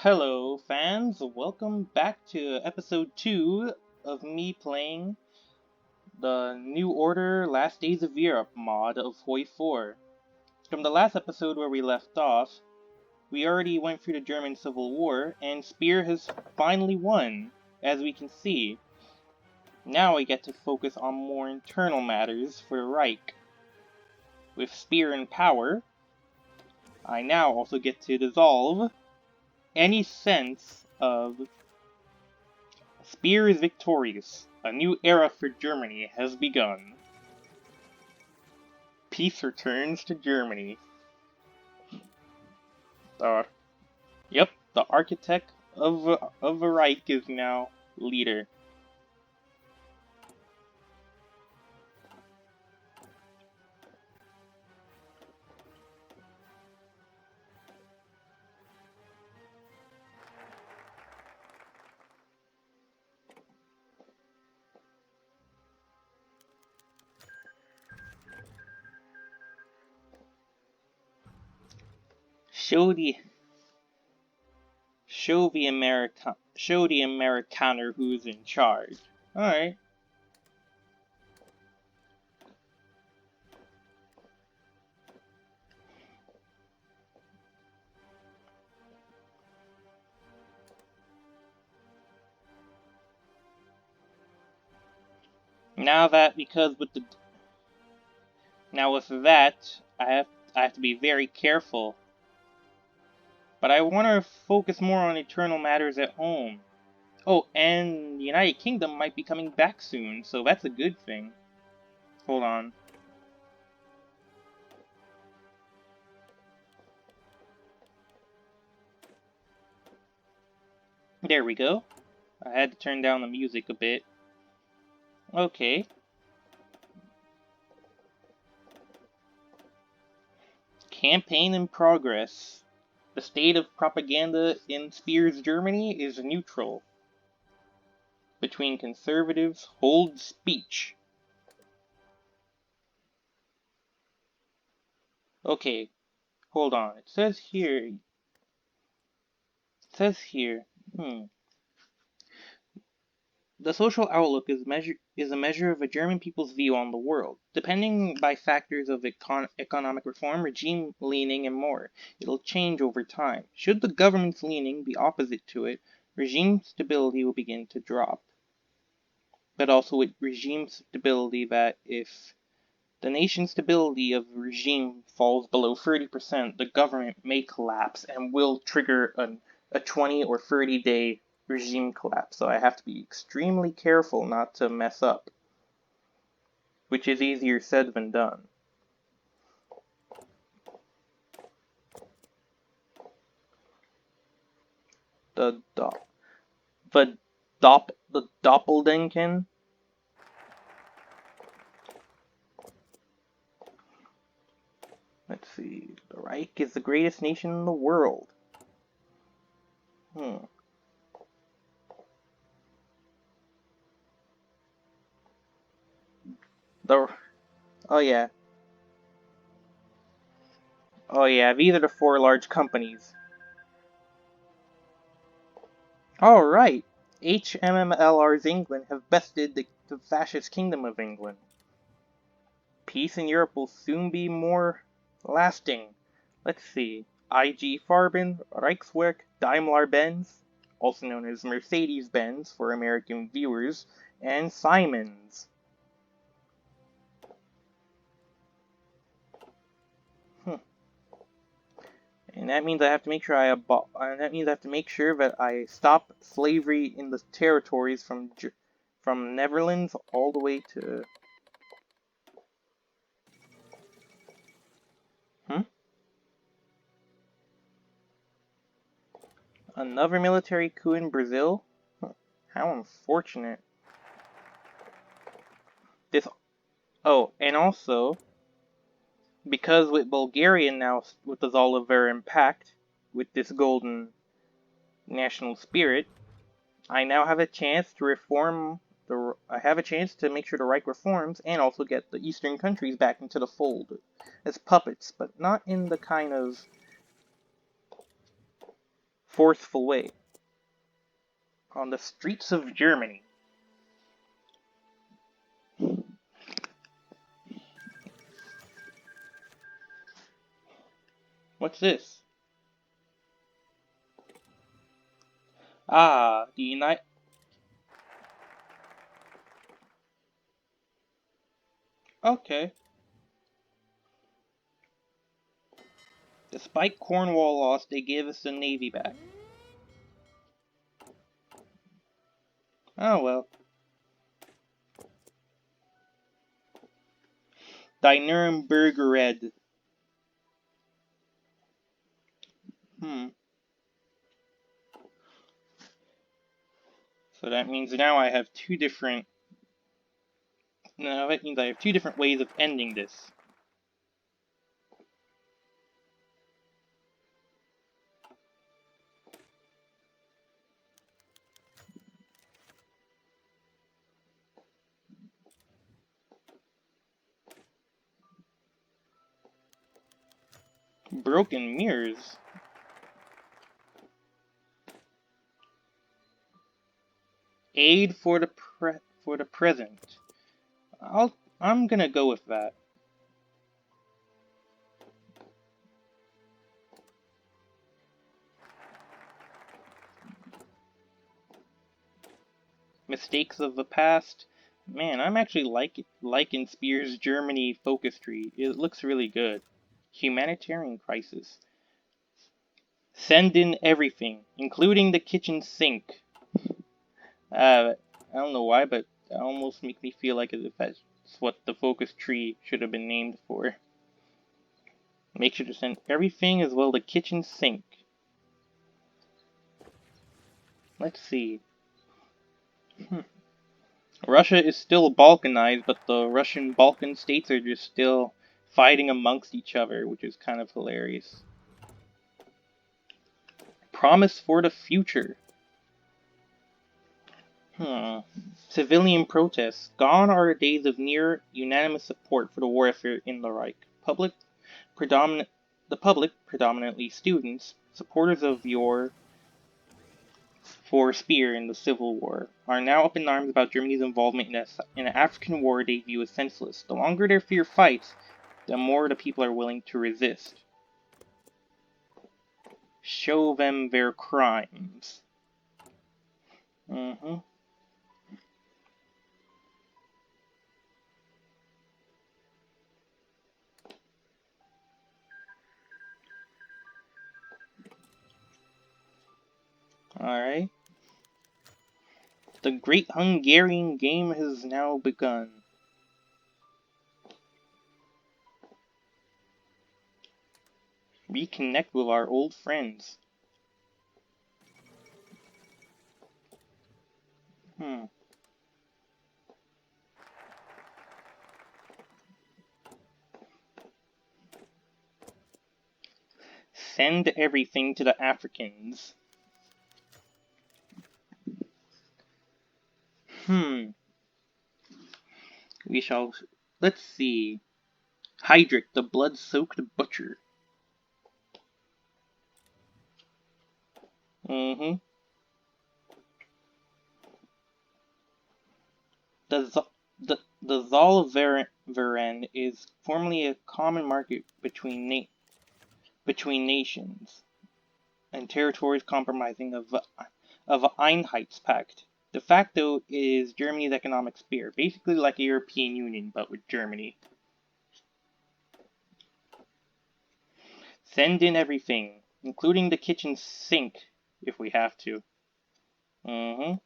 Hello, fans. Welcome back to episode 2 of me playing the New Order Last Days of Europe mod of Hoi 4. From the last episode where we left off, we already went through the German Civil War, and Speer has finally won, as we can see. Now I get to focus on more internal matters for the Reich. With Speer in power, I now also get to dissolve any sense of Speer is victorious. A new era for Germany has begun. Peace returns to Germany. Yep, the architect of the Reich is now leader. Show the Amerikaner who's in charge. Alright. Now that with that, I have to be very careful. But I want to focus more on internal matters at home. Oh, and the United Kingdom might be coming back soon, so that's a good thing. Hold on. There we go. I had to turn down the music a bit. Okay. Campaign in progress. The state of propaganda in Speer's Germany is neutral. Between conservatives, hold speech. Okay, hold on. It says here. The social outlook is a measure of a German people's view on the world, depending by factors of economic reform, regime leaning, and more. It'll change over time. Should the government's leaning be opposite to it, regime stability will begin to drop. But also with regime stability, that if the nation's stability of regime falls below 30%, the government may collapse and will trigger a 20 or 30-day regime collapse. So I have to be extremely careful not to mess up, which is easier said than done. The Doppeldenken. Let's see. The Reich is the greatest nation in the world. Oh yeah, these are the 4 large companies. Alright, HMMLR's England have bested the fascist Kingdom of England. Peace in Europe will soon be more lasting. Let's see. IG Farben, Reichswerk, Daimler-Benz, also known as Mercedes-Benz for American viewers, and Siemens. And that means I have to make sure that I stop slavery in the territories from Netherlands all the way to Another military coup in Brazil? How unfortunate. And also, because with Bulgaria now, with the Zolover Pact, with this golden national spirit, I now have a chance to make sure the Reich reforms and also get the Eastern countries back into the fold as puppets, but not in the kind of forceful way. On the streets of Germany. What's this? Ah, the United... Okay. Despite Cornwall loss, they gave us the Navy back. Oh well. Die Nuremberger Red. So that means now I have two different... No, that means I have two different ways of ending this. Broken mirrors? Aid for the present. I'm gonna go with that. Mistakes of the past. Man, I'm actually liking Spears' Germany focus tree. It looks really good. Humanitarian crisis. Send in everything, including the kitchen sink. I don't know why, but that almost makes me feel like as if that's what the focus tree should have been named for. Make sure to send everything as well the kitchen sink. Let's see. Russia is still Balkanized, but the Russian Balkan states are just still fighting amongst each other, which is kind of hilarious. Promise for the future. Civilian protests. Gone are the days of near unanimous support for the war effort in the Reich. The public, predominantly students, supporters of your for Speer in the Civil War, are now up in arms about Germany's involvement in an African war they view as senseless. The longer their fear fights, the more the people are willing to resist. Show them their crimes. Alright. The Great Hungarian Game has now begun. Reconnect with our old friends. Send everything to the Africans. We shall... Let's see. Heydrich, the blood-soaked butcher. The Zollverein is formerly a common market between nations and territories compromising of Einheitspact. De facto, it is Germany's economic sphere, basically like a European Union, but with Germany. Send in everything, including the kitchen sink, if we have to. The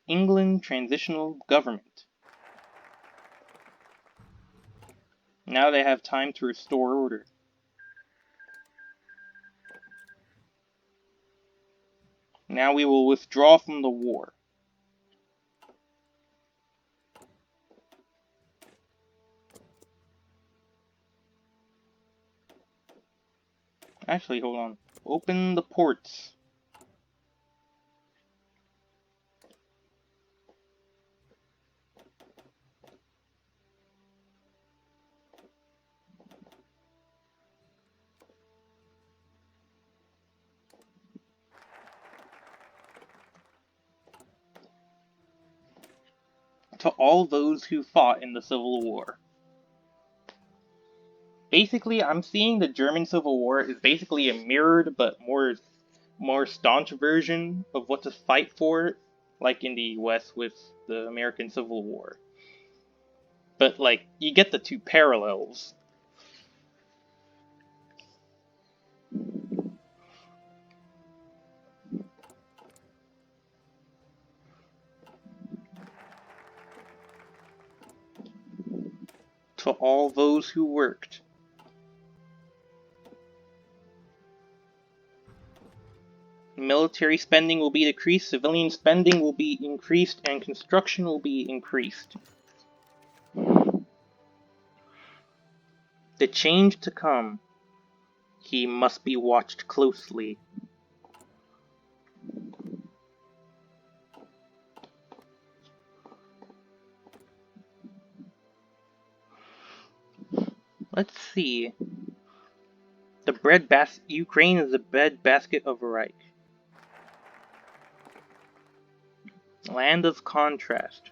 England Transitional Government. Now they have time to restore order. Now we will withdraw from the war. Actually, hold on. Open the ports. to all those who fought in the Civil War. Basically, I'm seeing the German Civil War is basically a mirrored but more staunch version of what to fight for, like in the US with the American Civil War. But like, you get the two parallels. To all those who worked. Military spending will be decreased, civilian spending will be increased, and construction will be increased. The change to come, he must be watched closely. Let's see. Ukraine is the breadbasket of Reich. Land of contrast.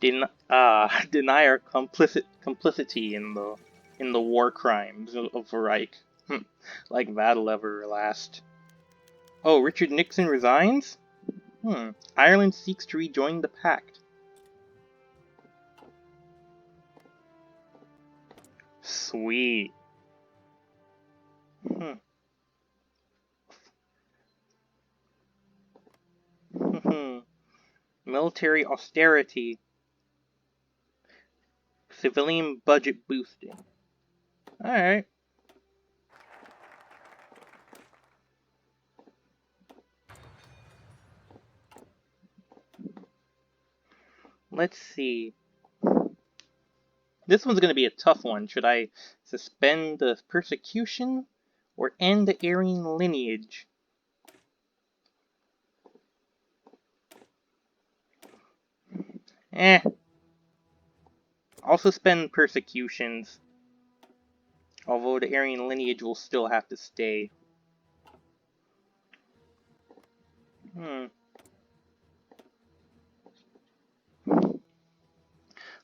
Deny our complicity in the war crimes of Reich. Like that'll ever last. Oh, Richard Nixon resigns? Ireland seeks to rejoin the pact. Sweet. Military austerity. Civilian budget boosting. Alright. Let's see. This one's going to be a tough one. Should I suspend the persecution or end the Aryan lineage? I'll suspend persecutions. Although the Aryan lineage will still have to stay.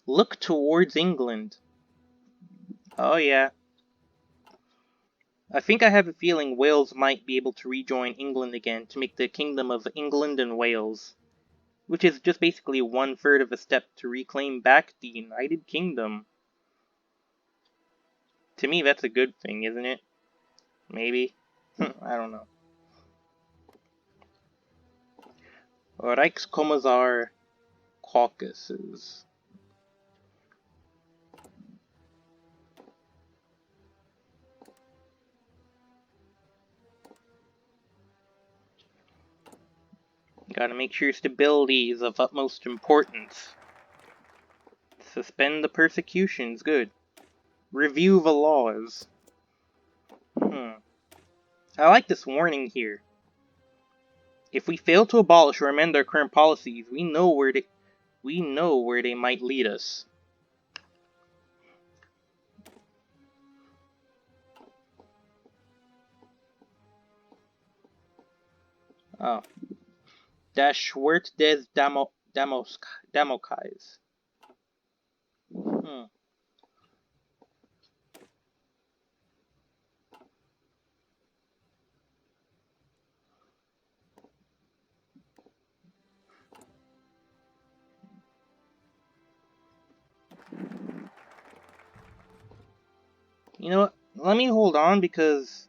Look towards England. Oh yeah. I think I have a feeling Wales might be able to rejoin England again to make the Kingdom of England and Wales. Which is just basically 1/3 of a step to reclaim back the United Kingdom. To me, that's a good thing, isn't it? Maybe? I don't know. Reichskommissar Caucasus. Gotta make sure stability is of utmost importance. Suspend the persecutions, good. Review the laws. I like this warning here. If we fail to abolish or amend our current policies, we know where they might lead us. Oh. Das Schwert des Damokais. You know what? Let me hold on because...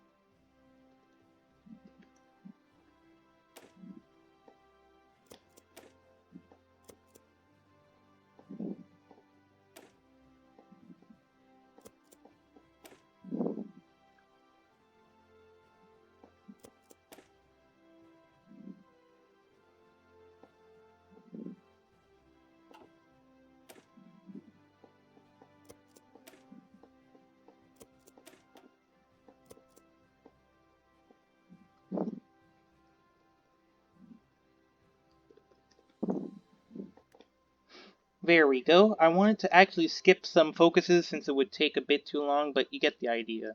There we go. I wanted to actually skip some focuses since it would take a bit too long, but you get the idea.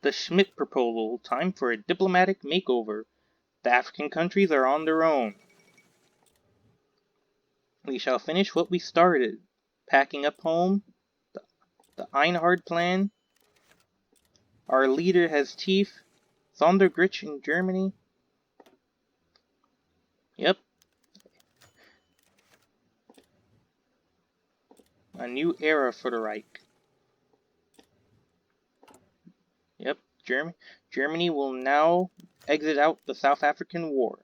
The Schmidt proposal. Time for a diplomatic makeover. The African countries are on their own. We shall finish what we started. Packing up home. The Einhard plan. Our leader has teeth. Sondergriech in Germany. Yep. A new era for the Reich. Yep. Germany will now exit out the South African War.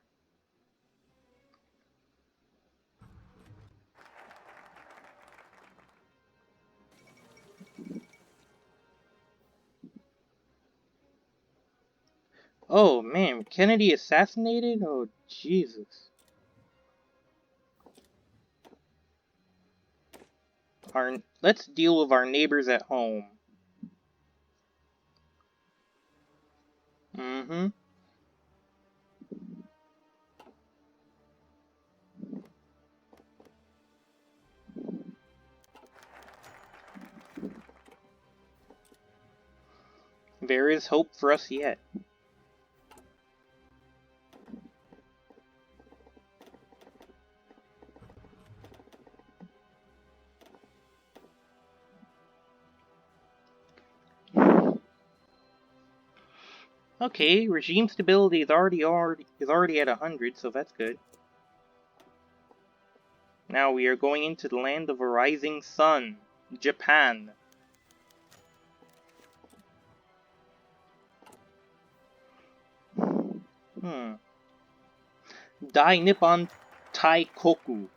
Oh man, Kennedy assassinated? Oh Jesus. Let's deal with our neighbors at home. Mm-hmm. There is hope for us yet. Okay, regime stability is already at 100, so that's good. Now we are going into the land of a rising sun, Japan. Dai Nippon Taikoku.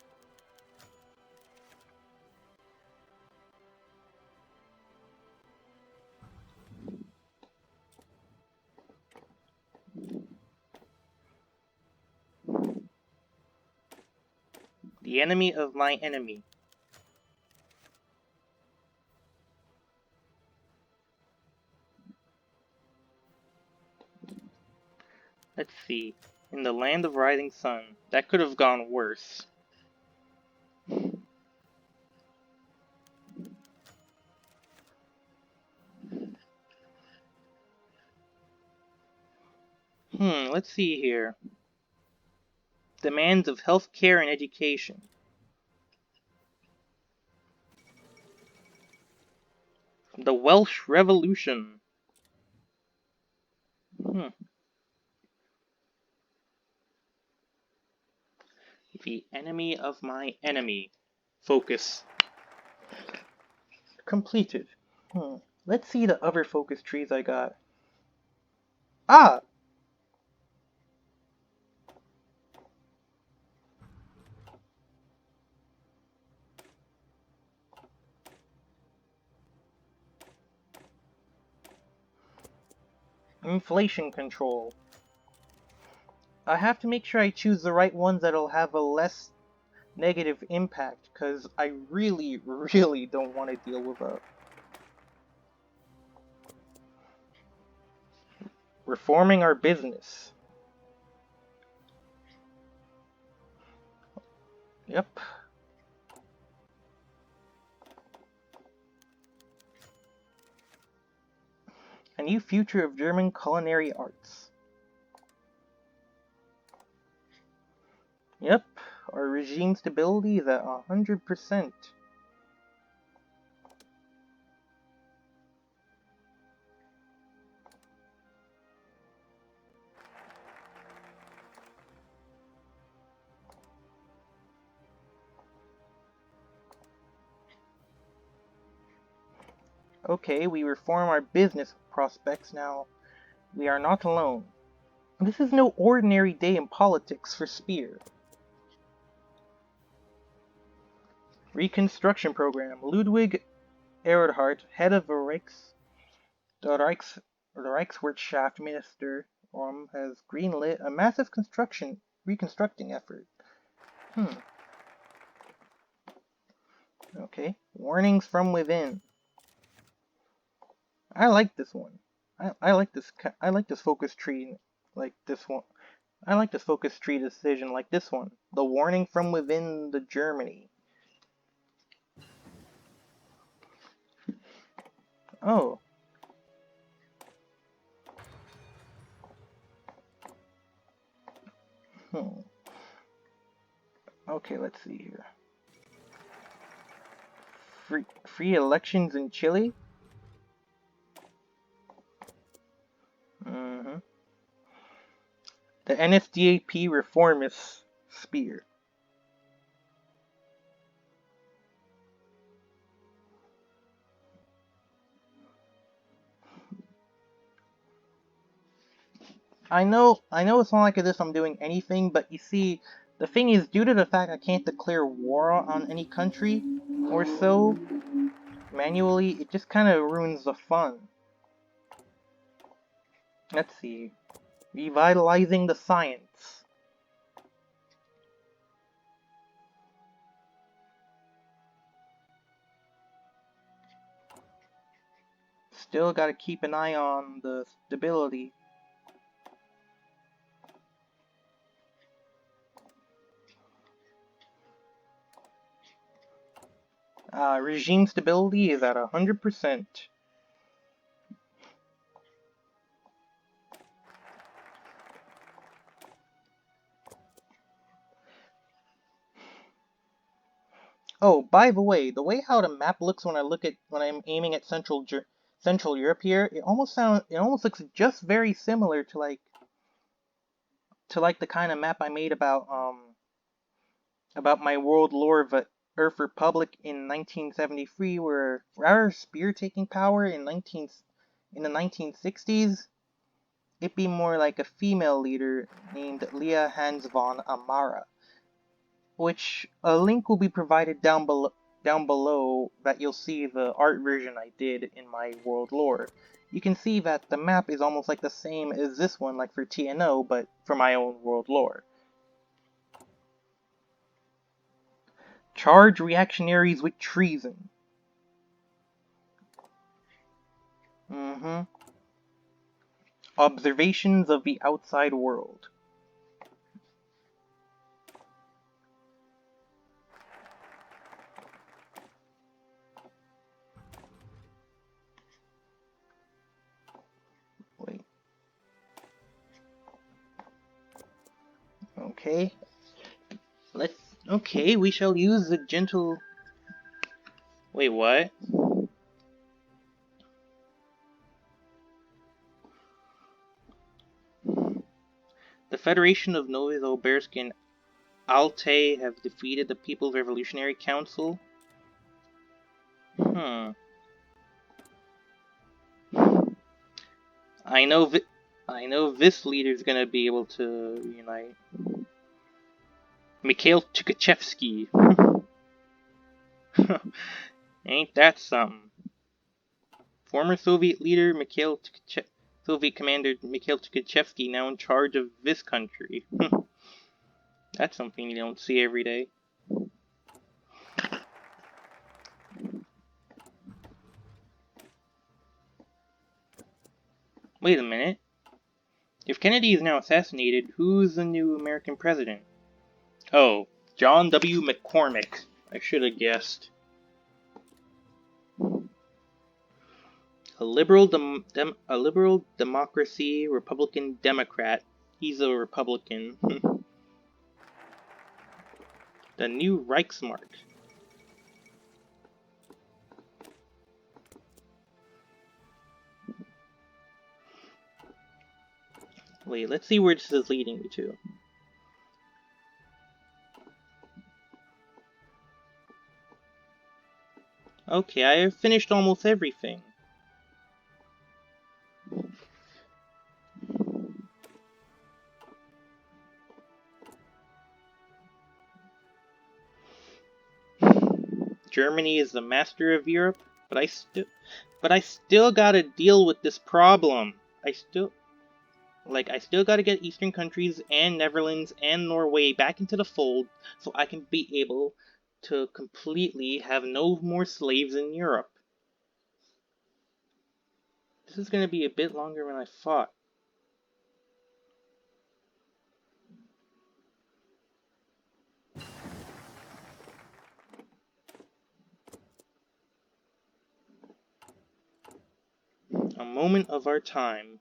The enemy of my enemy. Let's see. In the land of rising sun. That could have gone worse. Let's see here. Demands of healthcare and education. The Welsh Revolution. The enemy of my enemy. Focus. Completed. Let's see the other focus trees I got. Ah! Inflation control. I have to make sure I choose the right ones that'll have a less negative impact, because I really, really don't want to deal with reforming our business. Yep. A new future of German culinary arts. Yep. Our regime stability is at 100%. Okay, we reform our business prospects now. We are not alone. This is no ordinary day in politics for Speer. Reconstruction program. Ludwig Erhard, head of the Reichswirtschaft Minister, has greenlit a massive reconstructing effort. Okay. Warnings from within. I like this one. I like this focus tree like this one. I like this focus tree decision like this one. The warning from within the Germany. Oh. Hmm. Okay, let's see here. Free elections in Chile? Hmm. The NSDAP reformist spear. I know it's not like as if I'm doing anything, but you see, the thing is, due to the fact I can't declare war on any country or so manually, it just kind of ruins the fun. Let's see. Revitalizing the science. Still gotta keep an eye on the stability. Regime stability is at 100%. Oh, by the way how the map looks when I'm aiming at Central Europe here, it almost looks just very similar to like the kind of map I made about my world lore of Earth Republic in 1973, where our spear taking power in the 1960s, it'd be more like a female leader named Leah Hans von Amara, which a link will be provided down below that you'll see the art version I did in my world lore. You can see that the map is almost like the same as this one, like for TNO, but for my own world lore. Charge reactionaries with treason. Mm-hmm. Observations of the outside world. Wait. Okay. Okay, we shall use the gentle... Wait, what? The Federation of Novosilbersk and Altai have defeated the People's Revolutionary Council? Hmm. I know this leader's gonna be able to unite. Mikhail Tukhachevsky. Ain't that something? Former Soviet leader Soviet commander Mikhail Tukhachevsky now in charge of this country. That's something you don't see every day. Wait a minute. If Kennedy is now assassinated, who's the new American president? Oh, John W. McCormick. I should have guessed. A liberal democracy Republican Democrat. He's a Republican. The new Reichsmark. Wait, let's see where this is leading me to. Okay, I have finished almost everything. Germany is the master of Europe, but I still gotta deal with this problem. I still gotta get Eastern countries and Netherlands and Norway back into the fold so I can be able to completely have no more slaves in Europe. This is gonna be a bit longer than I thought. A moment of our time.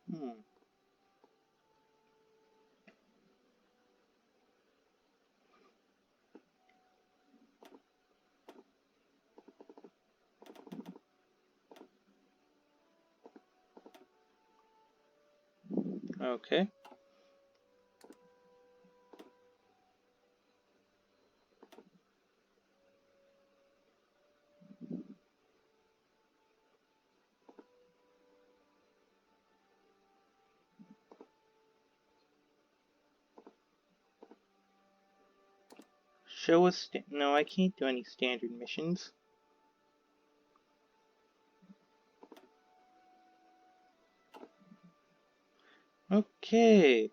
Okay. Show us. No, I can't do any standard missions. Okay.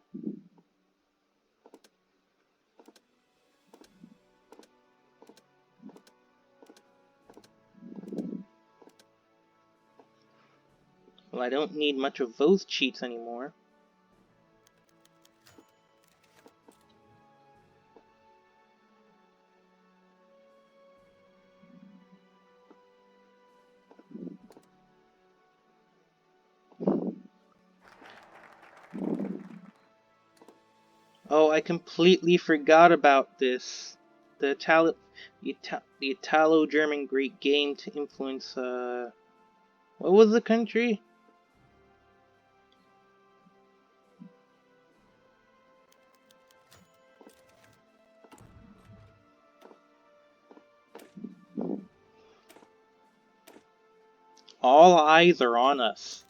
Well, I don't need much of those cheats anymore. Oh, I completely forgot about this. The Italo-German Greek game to influence, what was the country? All eyes are on us.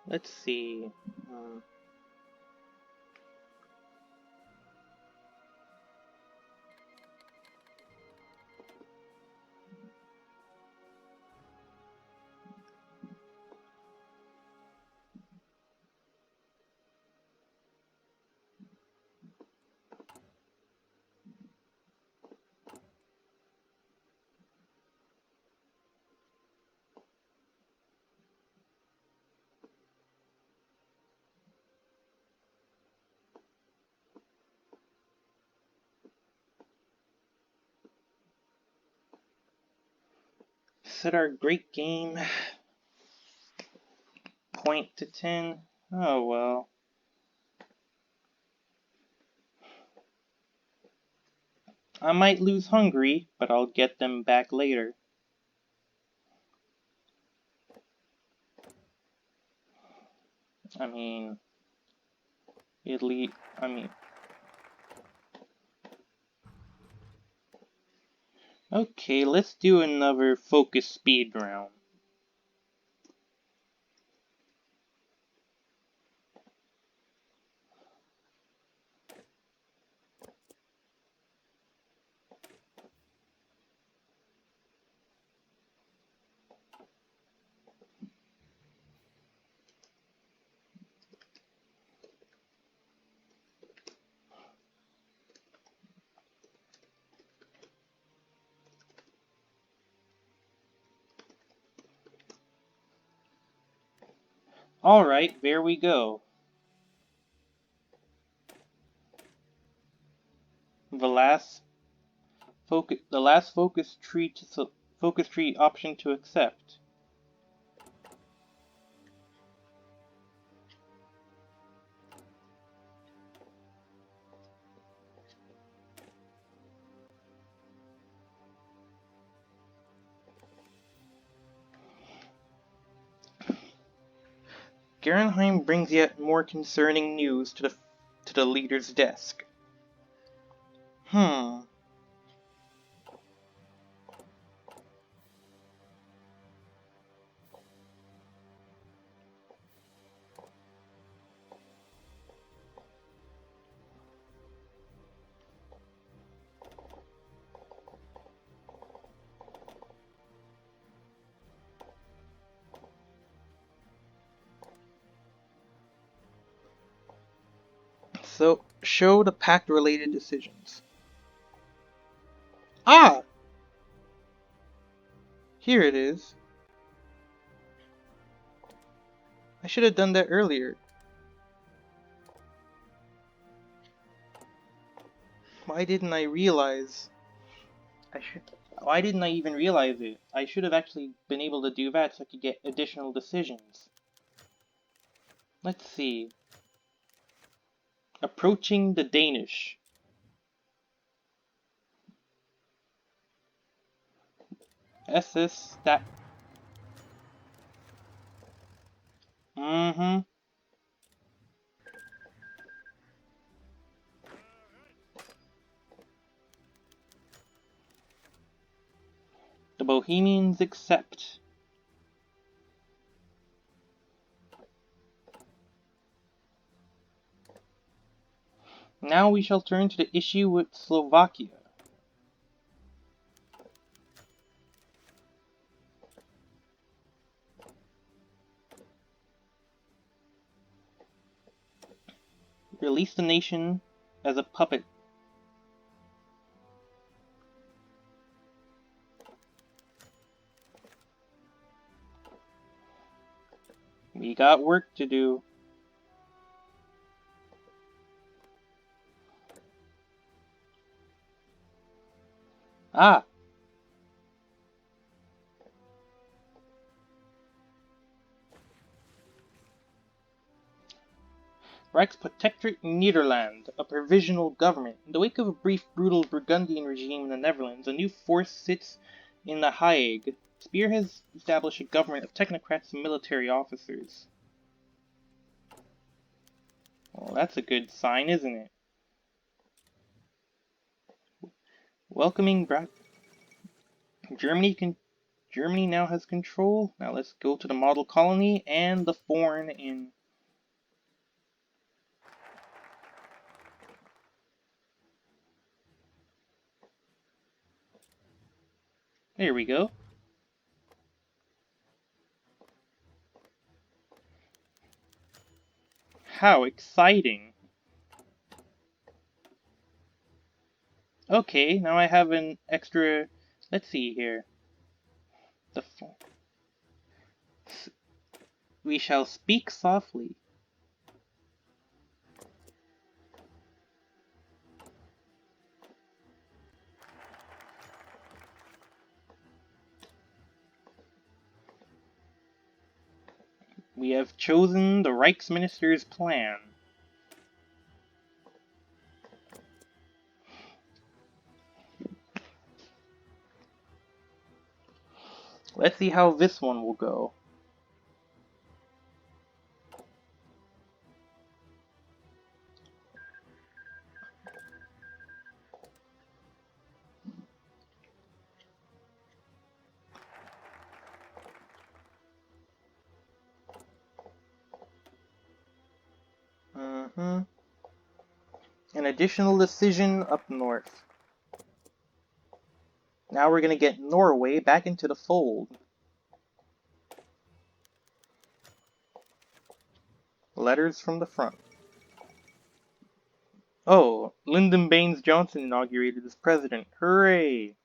Let's see. Set our great game. Point to 10. Oh well. I might lose Hungary, but I'll get them back later. I mean, Italy. Okay, let's do another focus speed round. Alright, there we go. The last focus tree option to accept. Gerenheim brings yet more concerning news to the leader's desk. So, show the pact-related decisions. Ah! Here it is. I should have done that earlier. Why didn't I realize? Why didn't I even realize it? I should have actually been able to do that so I could get additional decisions. Let's see. Approaching the Danish. SS Stat. Mm-hmm. The Bohemians accept. Now we shall turn to the issue with Slovakia. Release the nation as a puppet. We got work to do. Ah! Rijksprotectorate Nederland, a provisional government. In the wake of a brief, brutal Burgundian regime in the Netherlands, a new force sits in The Hague. Speer has established a government of technocrats and military officers. Well, that's a good sign, isn't it? Welcoming Germany now has control. Now let's go to the model colony and the foreign in. There we go. How exciting. Okay, now I have an extra. Let's see here. The We shall speak softly. We have chosen the Reichsminister's plan. Let's see how this one will go. An additional decision up north. Now we're gonna get Norway back into the fold. Letters from the front. Oh, Lyndon Baines Johnson inaugurated as president. Hooray!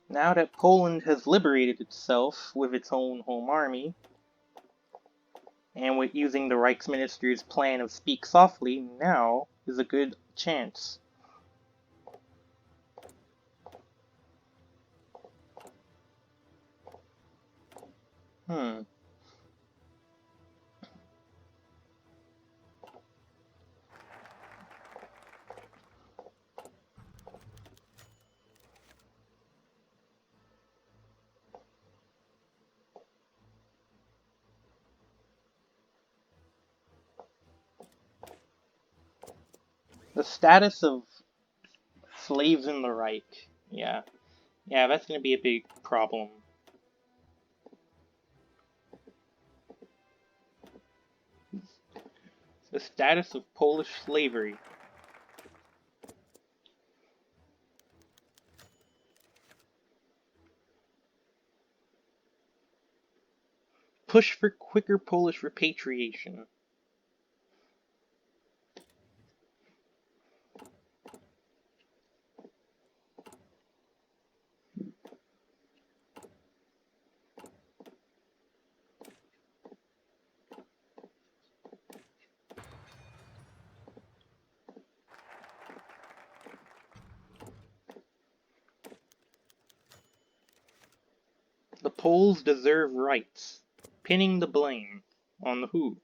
Now that Poland has liberated itself with its own home army, and with using the Reichsminister's plan of speak softly, now is a good chance. The status of slaves in the Reich. Yeah, that's gonna be a big problem. The status of Polish slavery. Push for quicker Polish repatriation. Poles deserve rights. Pinning the blame on who?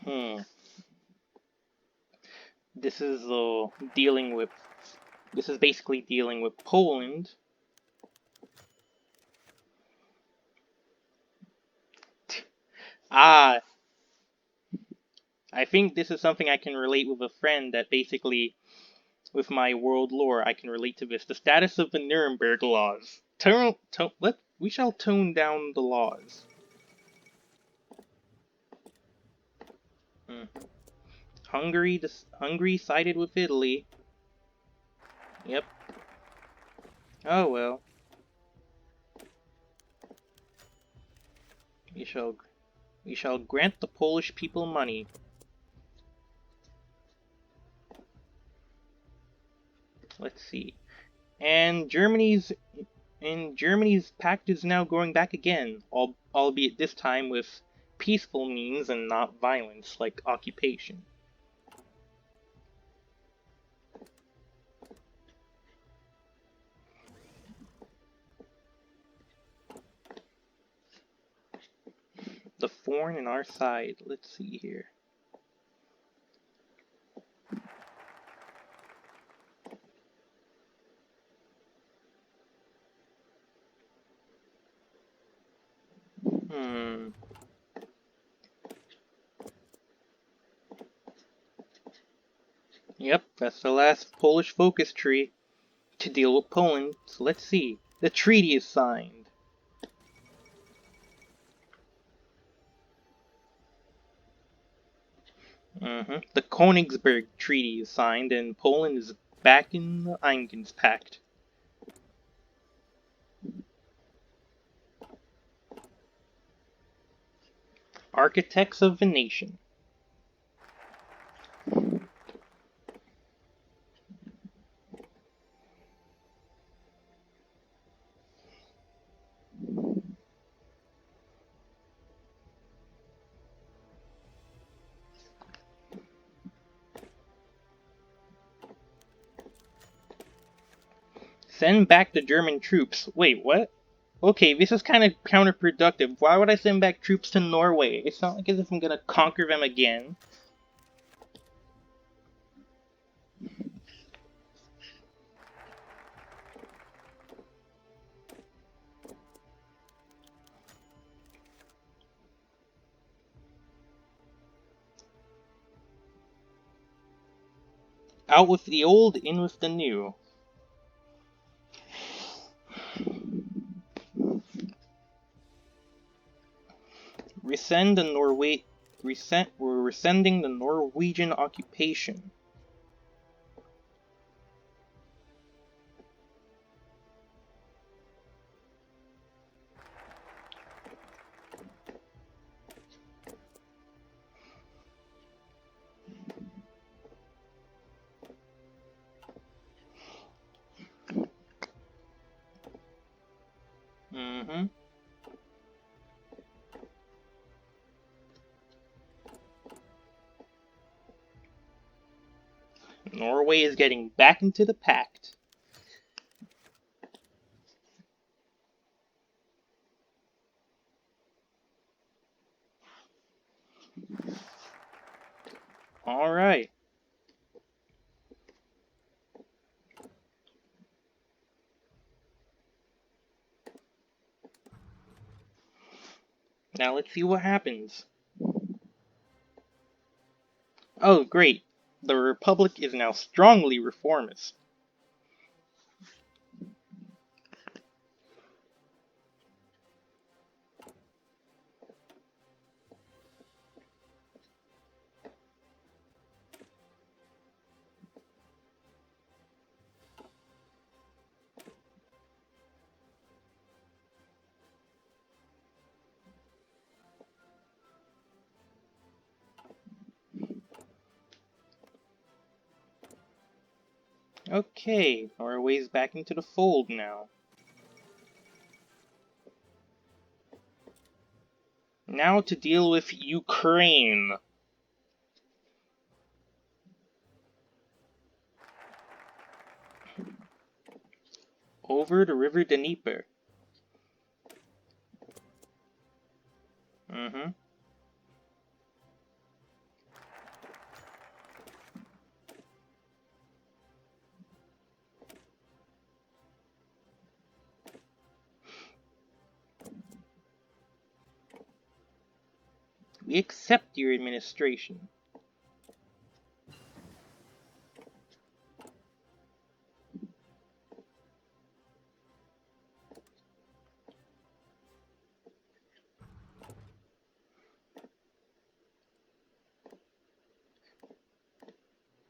Hmm. This is dealing with. This is basically dealing with Poland. Ah, I think this is something I can relate with a friend that basically, with my world lore, I can relate to this. The status of the Nuremberg laws. We shall tone down the laws. Hmm. Hungary sided with Italy. Yep. Oh well. We shall grant the Polish people money. Let's see. And Germany's pact is now going back again, albeit this time with peaceful means and not violence like occupation. The thorn in our side. Let's see here. Hmm. Yep, that's the last Polish focus tree to deal with Poland. So let's see. The treaty is signed. The Königsberg Treaty is signed, and Poland is back in the Einigungspact. Architects of the Nation. Send back the German troops. Wait, what? Okay, this is kind of counterproductive. Why would I send back troops to Norway? It's not like as if I'm gonna conquer them again. Out with the old, in with the new. Resend the we're rescinding the Norwegian occupation. Norway is getting back into the pact. Alright. Now let's see what happens. Oh, great. The Republic is now strongly reformist. Okay, Norway's back into the fold now. Now to deal with Ukraine. Over the river Dnieper. We accept your administration.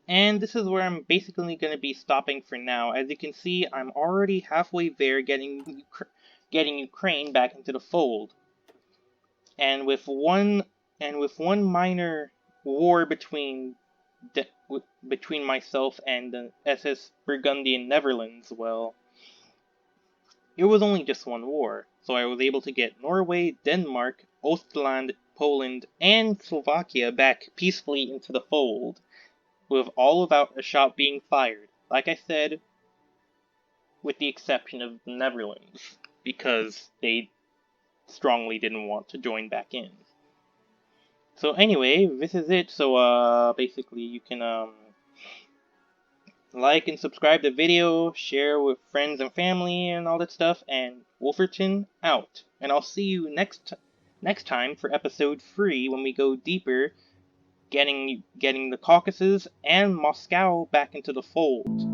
And this is where I'm basically going to be stopping for now. As you can see, I'm already halfway there getting Ukraine back into the fold. And with one minor war between myself and the SS Burgundian Netherlands, well, it was only just one war. So I was able to get Norway, Denmark, Ostland, Poland, and Slovakia back peacefully into the fold, with all without a shot being fired. Like I said, with the exception of the Netherlands, because they strongly didn't want to join back in. So anyway, this is it. So basically you can like and subscribe the video, share with friends and family and all that stuff, and Wolferton out. And I'll see you next time for episode 3 when we go deeper, getting the Caucasus and Moscow back into the fold.